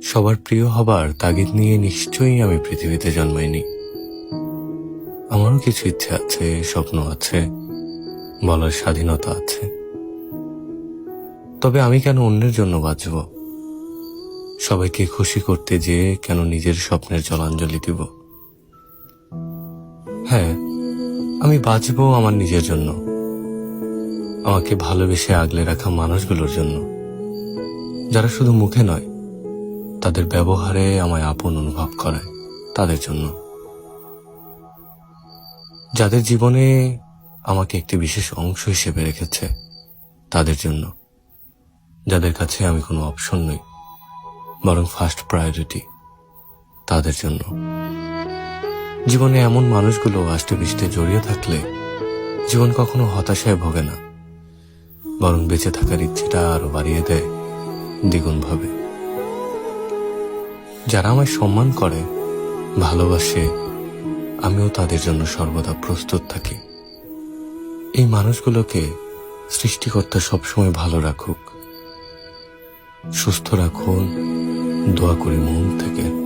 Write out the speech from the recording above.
সবার প্রিয় হবার তাগিদ নিয়ে নিশ্চয়ই আমি পৃথিবীতে জন্মাইনি। আমারও কিছু ইচ্ছে আছে, স্বপ্ন আছে, বলার স্বাধীনতা আছে। তবে আমি কেন অন্যের জন্য বাঁচব? সবাইকে খুশি করতে যেয়ে কেন নিজের স্বপ্নের জলাঞ্জলি দিব? হ্যাঁ, আমি বাঁচব আমার নিজের জন্য, আমাকে ভালোবেসে আগলে রাখা মানুষগুলোর জন্য, যারা শুধু মুখে নয়, তাদের ব্যবহারে আমায় আপন অনুভব করায়, তাদের জন্য। যাদের জীবনে আমাকে একটি বিশেষ অংশ হিসেবে রেখেছে, তাদের জন্য। যাদের কাছে আমি কোনো অপশন নই, বরং ফার্স্ট প্রায়োরিটি, তাদের জন্য। জীবনে এমন মানুষগুলো আষ্টেপৃষ্ঠে জড়িয়ে থাকলে জীবন কখনো হতাশায় ভোগে না, বরং বেঁচে থাকার ইচ্ছেটা আরো বাড়িয়ে দেয় দ্বিগুণ ভাবে। যারা আমায় সম্মান করে, ভালোবাসে, আমিও তাদের জন্য সর্বদা প্রস্তুত থাকি। এই মানুষগুলোকে সৃষ্টিকর্তা সবসময় ভালো রাখুক, সুস্থ রাখুন, দোয়া করি মন থেকে।